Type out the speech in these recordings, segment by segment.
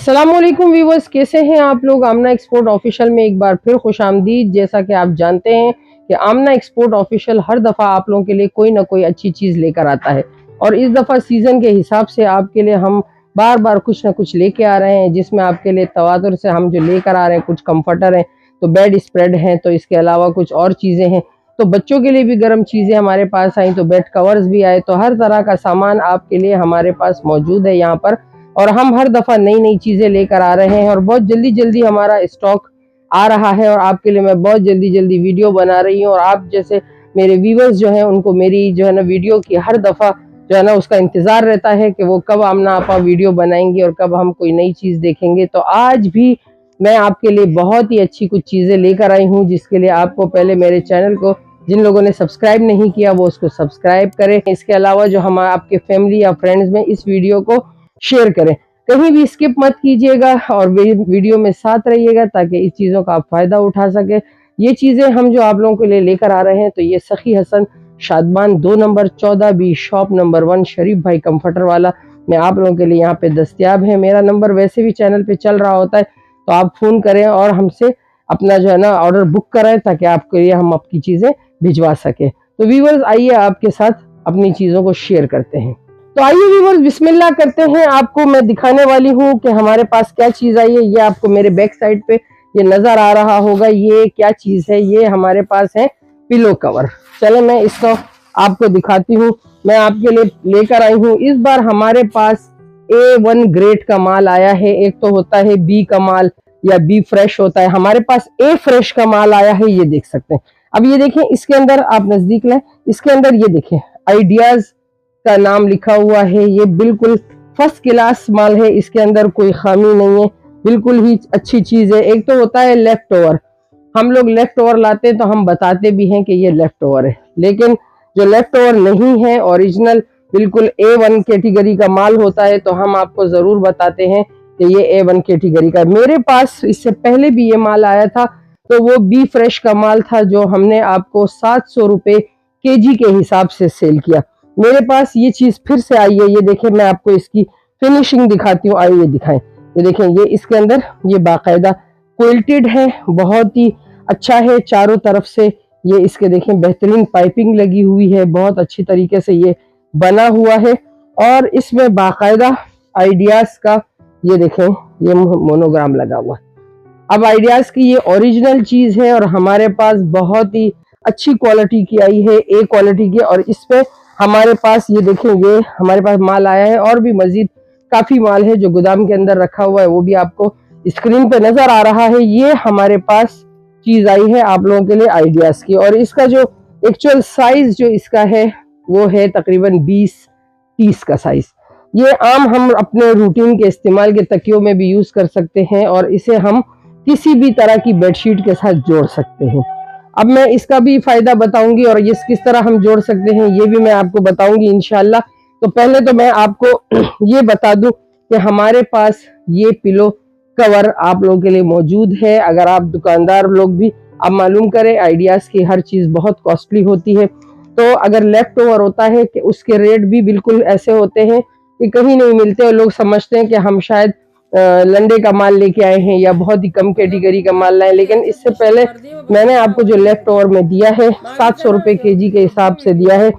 अस्सलामुअलैकुम व्यूवर्स, कैसे हैं आप लोग। आमना एक्सपोर्ट ऑफिशियल में एक बार फिर खुशामदीद। जैसा कि आप जानते हैं कि आमना एक्सपोर्ट ऑफिशियल हर दफ़ा आप लोगों के लिए कोई ना कोई अच्छी चीज़ लेकर आता है और इस दफ़ा सीज़न के हिसाब से आपके लिए हम बार बार कुछ ना कुछ लेके आ रहे हैं, जिसमें आपके लिए तवातुर से हम जो लेकर आ रहे हैं, कुछ कंफर्टर हैं, तो बेड स्प्रेड हैं, तो इसके अलावा कुछ और चीज़ें हैं, तो बच्चों के लिए भी गर्म चीज़ें हमारे पास आई, तो बेड कवर्स भी आए, तो हर तरह का सामान आपके लिए हमारे पास मौजूद है यहाँ पर। और हम हर दफ़ा नई नई चीज़ें लेकर आ रहे हैं और बहुत जल्दी जल्दी हमारा स्टॉक आ रहा है और आपके लिए मैं बहुत जल्दी जल्दी वीडियो बना रही हूँ। और आप जैसे मेरे व्यूवर्स जो हैं उनको मेरी जो है ना वीडियो की हर दफ़ा जो है ना उसका इंतज़ार रहता है कि वो कब आमना आपा वीडियो बनाएंगे और कब हम कोई नई चीज़ देखेंगे। तो आज भी मैं आपके लिए बहुत ही अच्छी कुछ चीज़ें लेकर आई हूँ, जिसके लिए आपको पहले मेरे चैनल को जिन लोगों ने सब्सक्राइब नहीं किया वो उसको सब्सक्राइब करें। इसके अलावा जो हम आपके फैमिली या फ्रेंड्स में इस वीडियो को शेयर करें, कहीं भी स्किप मत कीजिएगा और वीडियो में साथ रहिएगा ताकि इस चीज़ों का आप फ़ायदा उठा सके। ये चीज़ें हम जो आप लोगों के लिए लेकर आ रहे हैं, तो ये Sakhi Hasan Shadman 2 number 14B shop number 1 Sharif भाई कंफर्टर वाला मैं आप लोगों के लिए यहाँ पे दस्तियाब है। मेरा नंबर वैसे भी चैनल पे चल रहा होता है, तो आप फ़ोन करें और हमसे अपना जो है ना ऑर्डर बुक कराएं ताकि आपके लिए हम आपकी चीज़ें भिजवा सकें। तो व्यूवर्स आइए आपके साथ अपनी चीज़ों को शेयर करते हैं। तो आइए व्यूवर्स बिस्मिल्लाह करते हैं। आपको मैं दिखाने वाली हूँ कि हमारे पास क्या चीज़ आई है। ये आपको मेरे बैक साइड पे ये नज़र आ रहा होगा, ये क्या चीज़ है। ये हमारे पास है पिलो कवर। चले मैं इसको आपको दिखाती हूँ। मैं आपके लिए लेकर आई हूँ, इस बार हमारे पास A1 ग्रेड का माल आया है। एक तो होता है B का माल या B फ्रेश होता है, हमारे पास A फ्रेश का माल आया है। ये देख सकते हैं। अब ये देखें, इसके अंदर आप नजदीक लें, इसके अंदर ये देखें आइडियाज का नाम लिखा हुआ है। ये बिल्कुल फर्स्ट क्लास माल है, इसके अंदर कोई खामी नहीं है, बिल्कुल ही अच्छी चीज है। एक तो होता है लेफ्ट ओवर, हम लोग लेफ्ट ओवर लाते हैं तो हम बताते भी हैं कि ये लेफ्ट ओवर है, लेकिन जो लेफ्ट ओवर नहीं है, ओरिजिनल बिल्कुल A1 कैटेगरी का माल होता है, तो हम आपको जरूर बताते हैं कि ये A1 कैटेगरी का। मेरे पास इससे पहले भी ये माल आया था, तो वो B फ्रेश का माल था, जो हमने आपको 700 रुपए kg के हिसाब से सेल किया। मेरे पास ये चीज फिर से आई है। ये देखें, मैं आपको इसकी फिनिशिंग दिखाती हूँ। आइए दिखाएं। ये देखें, ये इसके अंदर ये बाकायदा क्विल्टेड है, बहुत ही अच्छा है चारों तरफ से। ये इसके देखें बेहतरीन पाइपिंग लगी हुई है, बहुत अच्छी तरीके से ये बना हुआ है और इसमें बाकायदा आइडियाज का ये देखें ये मोनोग्राम लगा हुआ है। अब आइडियाज की ये ओरिजिनल चीज है और हमारे पास बहुत ही अच्छी क्वालिटी की आई है, A क्वालिटी की। और इसमें हमारे पास ये देखें, ये हमारे पास माल आया है और भी मजीद काफी माल है जो गोदाम के अंदर रखा हुआ है, वो भी आपको स्क्रीन पे नजर आ रहा है। ये हमारे पास चीज आई है आप लोगों के लिए आइडियाज की, और इसका जो एक्चुअल साइज जो इसका है वो है तकरीबन 20-30 का साइज। ये आम हम अपने रूटीन के इस्तेमाल के तकियों में भी यूज कर सकते हैं और इसे हम किसी भी तरह की बेडशीट के साथ जोड़ सकते हैं। अब मैं इसका भी फायदा बताऊंगी और ये किस तरह हम जोड़ सकते हैं ये भी मैं आपको बताऊंगी इंशाल्लाह। तो पहले तो मैं आपको ये बता दूं कि हमारे पास ये पिलो कवर आप लोगों के लिए मौजूद है। अगर आप दुकानदार लोग भी आप मालूम करें, आइडियाज की हर चीज बहुत कॉस्टली होती है, तो अगर लेफ्ट ओवर होता है कि उसके रेट भी बिल्कुल ऐसे होते हैं कि कहीं नहीं मिलते और लोग समझते हैं कि हम शायद लंडे का माल लेके आए हैं या बहुत ही कम कैटेगरी का माल लाए। लेकिन इससे पहले मैंने आपको जो लेफ्ट ओवर में दिया है 700 रुपए kg के हिसाब से दिया है।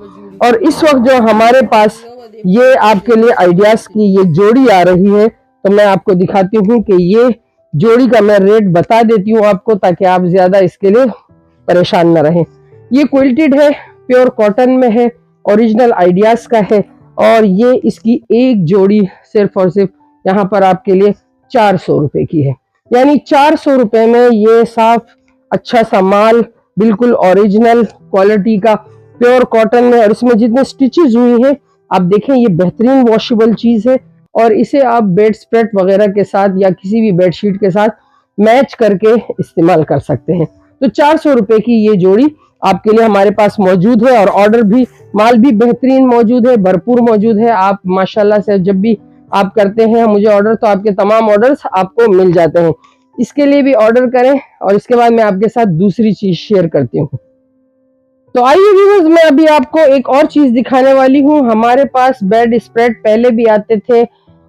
और इस वक्त जो हमारे पास ये आपके लिए आइडियाज की ये जोड़ी आ रही है, तो मैं आपको दिखाती हूँ कि ये जोड़ी का मैं रेट बता देती हूँ आपको, ताकि आप ज्यादा इसके लिए परेशान न रहें। ये क्विल्टेड है, प्योर कॉटन में है, ओरिजिनल आइडियाज का है और ये इसकी एक जोड़ी सिर्फ और सिर्फ यहाँ पर आपके लिए 400 रुपए की है। यानी 400 रुपए में ये साफ अच्छा सा माल बिल्कुल ओरिजिनल क्वालिटी का प्योर कॉटन में, और इसमें जितने स्टिचेस हुई हैं आप देखें, ये बेहतरीन वॉशेबल चीज है और इसे आप बेड स्प्रेड वगैरह के साथ या किसी भी बेडशीट के साथ मैच करके इस्तेमाल कर सकते हैं। तो 400 रुपए की ये जोड़ी आपके लिए हमारे पास मौजूद है और ऑर्डर भी माल भी बेहतरीन मौजूद है, भरपूर मौजूद है। आप माशाल्लाह से जब भी आप करते हैं मुझे ऑर्डर, तो आपके तमाम ऑर्डर्स आपको मिल जाते हैं। इसके लिए भी ऑर्डर करें और इसके बाद मैं आपके साथ दूसरी चीज शेयर करती हूँ। तो आइए व्यूअर्स, मैं अभी आपको एक और चीज दिखाने वाली हूँ। हमारे पास बेड स्प्रेड पहले भी आते थे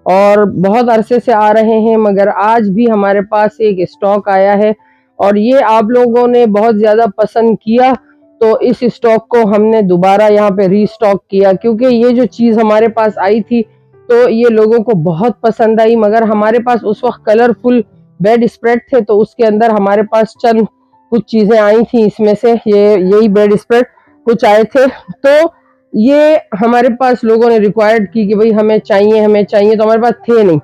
और बहुत अरसे से आ रहे हैं, मगर आज भी हमारे पास एक स्टॉक आया है और ये आप लोगों ने बहुत ज़्यादा पसंद किया, तो इस स्टॉक को हमने दोबारा यहाँ पे रीस्टॉक किया, क्योंकि ये जो चीज़ हमारे पास आई थी तो ये लोगों को बहुत पसंद आई। मगर हमारे पास उस वक्त कलरफुल बेड स्प्रेड थे, तो उसके अंदर हमारे पास चंद कुछ चीज़ें आई थी, इसमें से यही बेड स्प्रेड कुछ आए थे। तो ये हमारे पास लोगों ने रिक्वायर्ड की कि भाई हमें चाहिए, तो हमारे पास थे नहीं।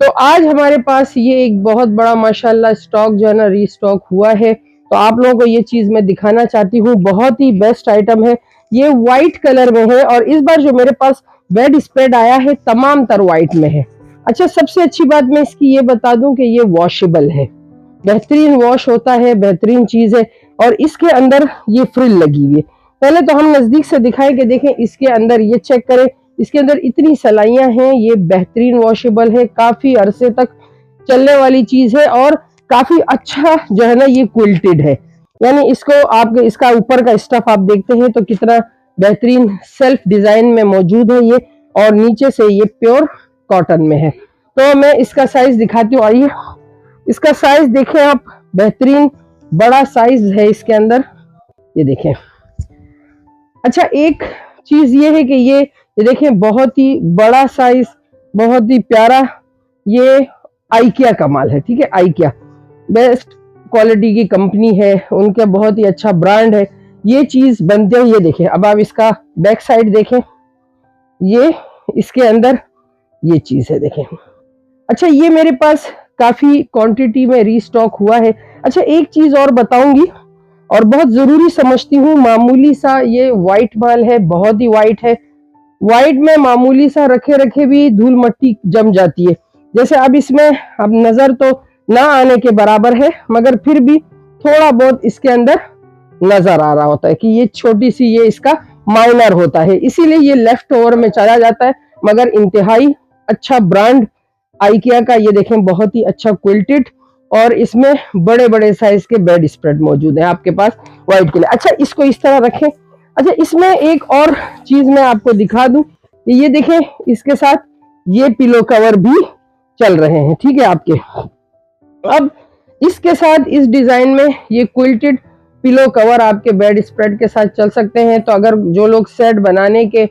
तो आज हमारे पास ये एक बहुत बड़ा माशाल्लाह स्टॉक जो है ना रीस्टॉक हुआ है। तो आप लोगों को ये चीज़ मैं दिखाना चाहती हूँ, बहुत ही बेस्ट आइटम है। ये वाइट कलर में है और इस बार जो मेरे पास बेड स्प्रेड आया है तमाम तर वाइट में है। अच्छा, सबसे अच्छी बात मैं इसकी ये बता दूं कि ये वॉशेबल है, बेहतरीन वॉश होता है, बेहतरीन चीज़ है। और इसके अंदर ये फ्रिल लगी हुई है। पहले तो हम नज़दीक से दिखाएं कि देखें इसके अंदर, ये चेक करें, इसके अंदर इतनी सलाइयाँ हैं। ये बेहतरीन वॉशेबल है, काफ़ी अरसे तक चलने वाली चीज़ है और काफ़ी अच्छा जो है ना ये क्विल्टेड है। यानी इसको आप इसका ऊपर का स्टफ आप देखते हैं तो कितना बेहतरीन सेल्फ डिज़ाइन में मौजूद है ये, और नीचे से ये प्योर कॉटन में है। तो मैं इसका साइज दिखाती हूँ, आइए इसका साइज देखें आप, बेहतरीन बड़ा साइज है इसके अंदर, ये देखें। अच्छा, एक चीज ये है कि ये देखें बहुत ही बड़ा साइज, बहुत ही प्यारा। ये आइकिया का माल है, ठीक है, आइकिया बेस्ट क्वालिटी की कंपनी है, उनका बहुत ही अच्छा ब्रांड है। ये चीज बनते हैं, ये देखें। अब आप इसका बैक साइड देखें, ये इसके अंदर ये चीज है, देखें। अच्छा, ये मेरे पास काफी क्वांटिटी में रीस्टॉक हुआ है। अच्छा, एक चीज और बताऊंगी और बहुत जरूरी समझती हूँ, मामूली सा ये वाइट माल है, बहुत ही वाइट है। वाइट में मामूली सा रखे रखे भी धूल मट्टी जम जाती है। जैसे अब इसमें अब नजर तो ना आने के बराबर है, मगर फिर भी थोड़ा बहुत इसके अंदर नजर आ रहा होता है कि ये छोटी सी ये इसका माइनर होता है, इसीलिए ये लेफ्ट ओवर में चला जाता है। मगर इंतहाई अच्छा ब्रांड आइकिया का, ये देखें, बहुत ही अच्छा क्विल्टेड, और इसमें बड़े बड़े साइज के बेड स्प्रेड मौजूद है आपके पास व्हाइट के लिए। अच्छा, इसको इस तरह रखें। अच्छा, इसमें एक और चीज मैं आपको दिखा दूं कि ये देखें, इसके साथ ये पिलो कवर भी चल रहे हैं, ठीक है आपके। अब इसके साथ इस डिजाइन में ये क्विल्टेड पिलो कवर आपके बेड स्प्रेड के साथ चल सकते हैं। तो अगर जो लोग सेट बनाने के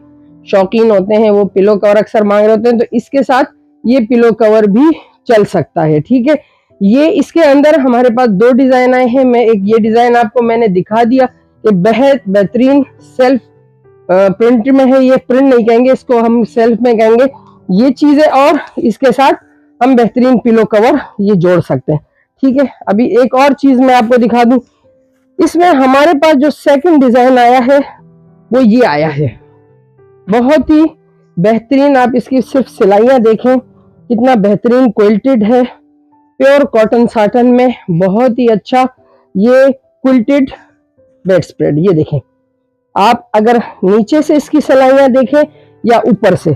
शौकीन होते हैं, वो पिलो कवर अक्सर मांग रहे होते हैं, तो इसके साथ ये पिलो कवर भी चल सकता है, ठीक है। ये इसके अंदर हमारे पास दो डिजाइन आए हैं। मैं एक ये डिजाइन आपको मैंने दिखा दिया कि बेहतरीन सेल्फ प्रिंट में है, ये प्रिंट नहीं कहेंगे इसको, हम सेल्फ में कहेंगे ये चीजें, और इसके साथ हम बेहतरीन पिलो कवर ये जोड़ सकते हैं, ठीक है। अभी एक और चीज मैं आपको दिखा दूं, इसमें हमारे पास जो सेकंड डिजाइन आया है वो ये आया है, बहुत ही बेहतरीन। आप इसकी सिर्फ सिलाइयां देखें, कितना बेहतरीन क्विल्टेड है, प्योर कॉटन साटन में, बहुत ही अच्छा ये क्विल्टेड बेड स्प्रेड। ये देखें आप, अगर नीचे से इसकी सिलाइयां देखें या ऊपर से,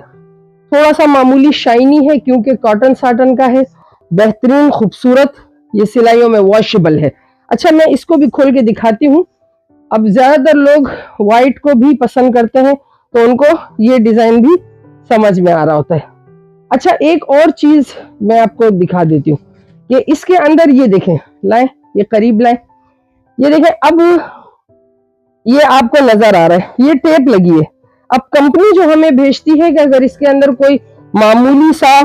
थोड़ा सा मामूली शाइनी है क्योंकि कॉटन साटन का है, बेहतरीन खूबसूरत, ये सिलाइयों में वॉशेबल है। अच्छा, मैं इसको भी खोल के दिखाती हूँ। अब ज्यादातर लोग व्हाइट को भी पसंद करते हैं, तो उनको ये डिजाइन भी समझ में आ रहा होता है। अच्छा, एक और चीज मैं आपको दिखा देती हूँ कि इसके अंदर ये देखें, लाएं, ये करीब लाएं, ये देखें। अब ये आपको नजर आ रहा है, ये टेप लगी है। अब कंपनी जो हमें भेजती है कि अगर इसके अंदर कोई मामूली सा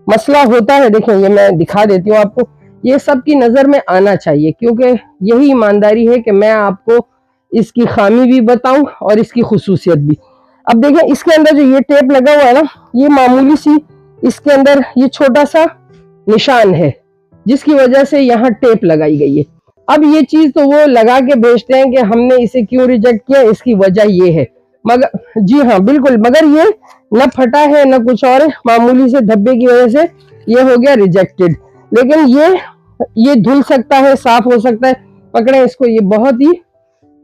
मसला होता है, देखें ये मैं दिखा देती हूँ आपको, ये सब की नजर में आना चाहिए, क्योंकि यही ईमानदारी है कि मैं आपको इसकी खामी भी बताऊं और इसकी खुसूसियत भी। अब देखें इसके अंदर जो ये टेप लगा हुआ है ना, ये मामूली सी इसके अंदर ये छोटा सा निशान है, जिसकी वजह से यहाँ टेप लगाई गई है। अब ये चीज तो वो लगा के भेजते हैं कि हमने इसे क्यों रिजेक्ट किया, इसकी वजह ये है। मगर जी हाँ बिल्कुल, मगर ये न फटा है न कुछ और है, मामूली से धब्बे की वजह से ये हो गया रिजेक्टेड। लेकिन ये धुल सकता है, साफ हो सकता है। पकड़े इसको, ये बहुत ही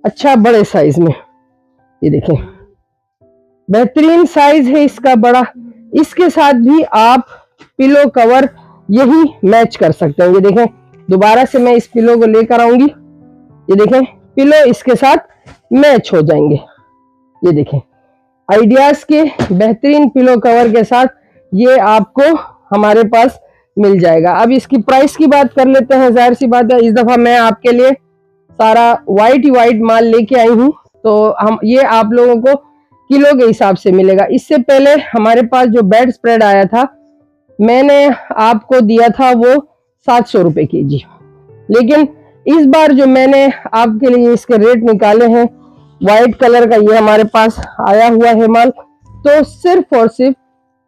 अच्छा बड़े साइज में, ये देखें बेहतरीन साइज है इसका बड़ा। इसके साथ भी आप पिलो कवर यही मैच कर सकते हैं। ये देखें, दोबारा से मैं इस पिलो को लेकर आऊंगी, ये देखें पिलो इसके साथ मैच हो जाएंगे। ये देखें आइडियाज के बेहतरीन पिलो कवर के साथ ये आपको हमारे पास मिल जाएगा। अब इसकी प्राइस की बात कर लेते हैं। जाहिर सी बात है इस दफा मैं आपके लिए सारा वाइट ही वाइट माल लेके आई हूँ, तो हम ये आप लोगों को किलो के हिसाब से मिलेगा। इससे पहले हमारे पास जो बेड स्प्रेड आया था मैंने आपको दिया था वो 700 रुपए केजी, लेकिन इस बार जो मैंने आपके लिए इसके रेट निकाले हैं, व्हाइट कलर का ये हमारे पास आया हुआ है माल, तो सिर्फ और सिर्फ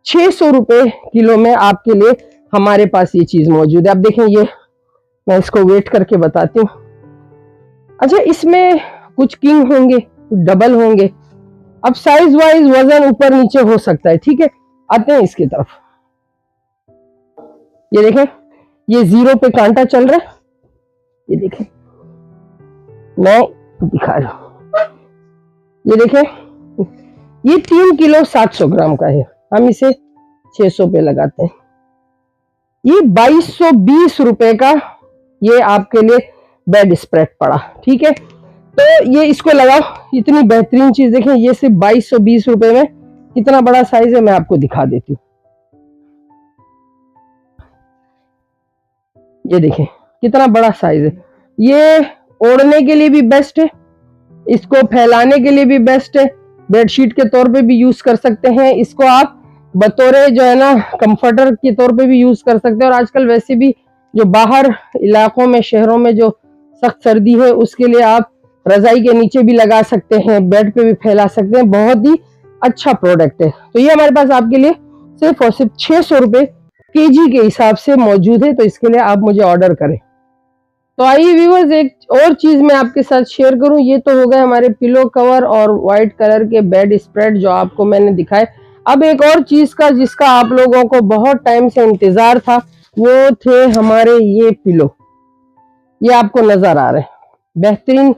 600 रुपए किलो में आपके लिए हमारे पास ये चीज मौजूद है। अब देखें, ये मैं इसको वेट करके बताती हूँ। अच्छा, इसमें कुछ किंग होंगे, कुछ डबल होंगे, अब साइज वाइज वजन ऊपर नीचे हो सकता है, ठीक है। आते हैं इसकी तरफ। ये देखें, ये 0 पे कांटा चल रहा है, ये देखें, मैं दिखा रहा हूं। ये देखें, ये 3 किलो 700 ग्राम का है, हम इसे 600 पे लगाते हैं। ये 2220 रुपए का ये आपके लिए बेड स्प्रेड पड़ा, ठीक है। तो ये इसको लगाओ, इतनी बेहतरीन चीज देखें, ये सिर्फ 2220 रुपए में कितना बड़ा साइज है मैं आपको दिखा देती हूँ। ये देखें कितना बड़ा साइज है। ये ओढ़ने के लिए भी बेस्ट है, इसको फैलाने के लिए भी बेस्ट है, बेडशीट के तौर पे भी यूज कर सकते हैं, इसको आप बतौरे जो है ना कंफर्टर के तौर पे भी यूज कर सकते हैं। और आजकल वैसे भी जो बाहर इलाकों में, शहरों में जो सख्त सर्दी है, उसके लिए आप रजाई के नीचे भी लगा सकते हैं, बेड पे भी फैला सकते हैं। बहुत ही अच्छा प्रोडक्ट है। तो ये हमारे पास आपके लिए सिर्फ और सिर्फ 600 रुपए केजी के हिसाब से मौजूद है, तो इसके लिए आप मुझे ऑर्डर करें। तो आइए व्यूअर्स, एक और चीज मैं आपके साथ शेयर करूं। ये तो हो गए हमारे पिलो कवर और व्हाइट कलर के बेड स्प्रेड जो आपको मैंने दिखाए। अब एक और चीज का जिसका आप लोगों को बहुत टाइम से इंतजार था, वो थे हमारे ये पिलो। ये आपको नजर आ रहे हैं, बेहतरीन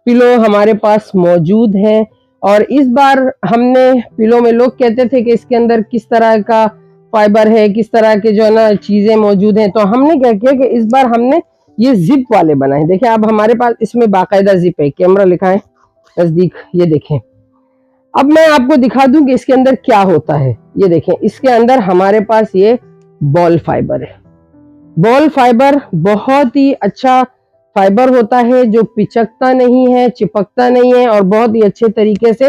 पिलो हमारे पास मौजूद है। और इस बार हमने पिलो में, लोग कहते थे कि इसके अंदर किस तरह का फाइबर है, किस तरह के जो है ना चीजें मौजूद हैं, तो हमने क्या किया कि इस बार हमने ये जिप वाले बनाए। देखिए, अब हमारे पास इसमें बाकायदा जिप है, कैमरा लिखाएं नजदीक, ये देखें। अब मैं आपको दिखा दूं कि इसके अंदर क्या होता है। ये देखें, इसके अंदर हमारे पास ये बॉल फाइबर है। बॉल फाइबर बहुत ही अच्छा फाइबर होता है, जो पिचकता नहीं है, चिपकता नहीं है, और बहुत ही अच्छे तरीके से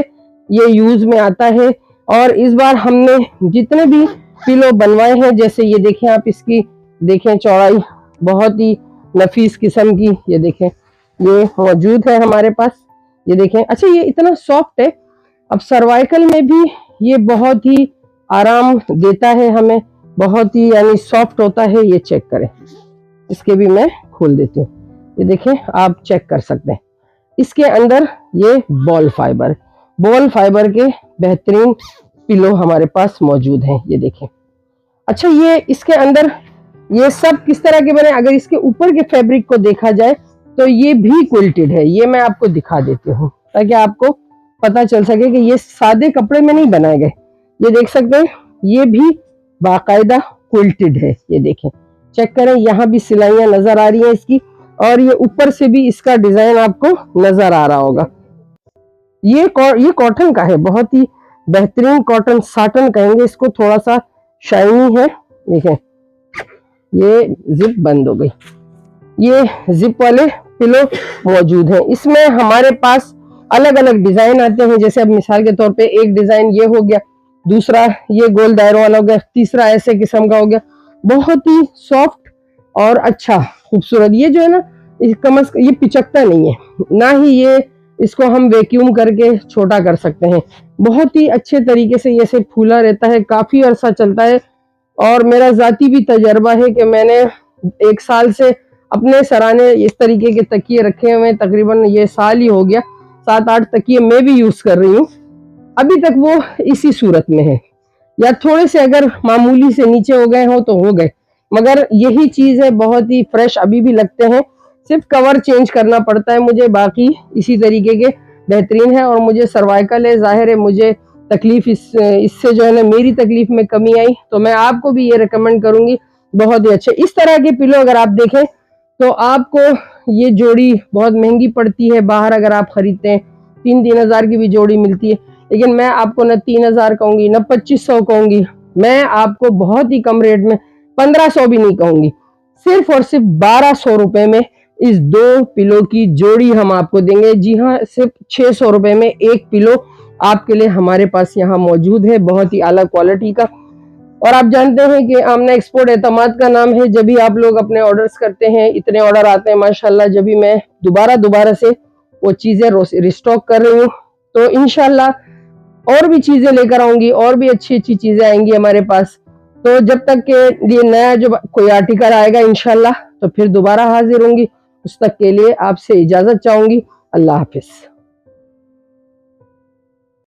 ये यूज में आता है। और इस बार हमने जितने भी पिलो बनवाए हैं, जैसे ये देखें, आप इसकी देखें चौड़ाई बहुत ही नफीस किस्म की, ये देखें, ये मौजूद है हमारे पास। ये देखें, अच्छा ये इतना सॉफ्ट है, अब सर्वाइकल में भी ये बहुत ही आराम देता है हमें, बहुत ही यानी सॉफ्ट होता है। ये चेक करें, इसके भी मैं खोल देती हूँ, ये देखें, आप चेक कर सकते हैं। इसके अंदर ये बॉल फाइबर के बेहतरीन पिलो हमारे पास मौजूद हैं, ये देखें। अच्छा, ये इसके अंदर ये सब किस तरह के बने, अगर इसके ऊपर के फैब्रिक को देखा जाए तो ये भी क्विल्टेड है। ये मैं आपको दिखा देती हूँ ताकि आपको पता चल सके कि ये सादे कपड़े में नहीं बनाए गए। ये देख सकते हैं, ये भी बाकायदा क्विल्टेड है। ये देखें, चेक करें, यहाँ भी सिलाइयां नजर आ रही हैं इसकी, और ये ऊपर से भी इसका डिजाइन आपको नजर आ रहा होगा। ये कॉटन का है, बहुत ही बेहतरीन कॉटन, साटन कहेंगे इसको, थोड़ा सा शाइनी है। देखें, ये जिप बंद हो गई। ये जिप वाले पिलो मौजूद हैं। इसमें हमारे पास अलग अलग डिजाइन आते हैं, जैसे अब मिसाल के तौर पे एक डिजाइन ये हो गया, दूसरा ये गोल दायरों वाला हो गया, तीसरा ऐसे किस्म का हो गया। बहुत ही सॉफ्ट और अच्छा खूबसूरत। ये जो है ना, ये पिचकता नहीं है, ना ही ये इसको हम वैक्यूम करके छोटा कर सकते हैं। बहुत ही अच्छे तरीके से ये से फूला रहता है, काफी अरसा चलता है। और मेरा जाती भी तजर्बा है कि मैंने 1 साल से अपने सराने इस तरीके के तकिए रखे हुए, तकरीबन ये साल ही हो गया, 7-8 तकिए मैं भी यूज कर रही हूँ। अभी तक वो इसी सूरत में है, या थोड़े से अगर मामूली से नीचे हो गए हो तो हो गए, मगर यही चीज है, बहुत ही फ्रेश अभी भी लगते हैं। सिर्फ कवर चेंज करना पड़ता है मुझे, बाकी इसी तरीके के बेहतरीन है। और मुझे सर्वाइकल है, जाहिर है मुझे तकलीफ इससे जो है ना मेरी तकलीफ में कमी आई, तो मैं आपको भी ये रिकमेंड करूंगी। बहुत ही अच्छे इस तरह के पिलो अगर आप देखें तो आपको ये जोड़ी बहुत महंगी पड़ती है, बाहर अगर आप खरीदते हैं 3-3 हज़ार की भी जोड़ी मिलती है, लेकिन मैं आपको न 3 हज़ार कहूंगी, न 2500 कहूंगी, मैं आपको बहुत ही कम रेट में, 1500 भी नहीं कहूंगी, सिर्फ और सिर्फ 1200 रुपए में इस 2 पिलो की जोड़ी हम आपको देंगे। जी हाँ, सिर्फ 600 रुपए में एक पिलो आपके लिए हमारे पास यहाँ मौजूद है, बहुत ही आला क्वालिटी का। और आप जानते हैं कि आमना एक्सपोर्ट एतमाद का नाम है। जब भी आप लोग अपने ऑर्डर्स करते हैं, इतने ऑर्डर आते हैं माशाल्लाह, जब भी मैं दोबारा से वो चीजें रिस्टॉक कर रही हूँ, तो इंशाल्लाह और भी चीजें लेकर आऊंगी, और भी अच्छी चीजें आएंगी हमारे पास। तो जब तक के ये नया जो कोई आर्टिकल आएगा इंशाल्लाह, तो फिर दोबारा हाजिर होंगी। उस तक के लिए आपसे इजाजत चाहूंगी। अल्लाह हाफिज।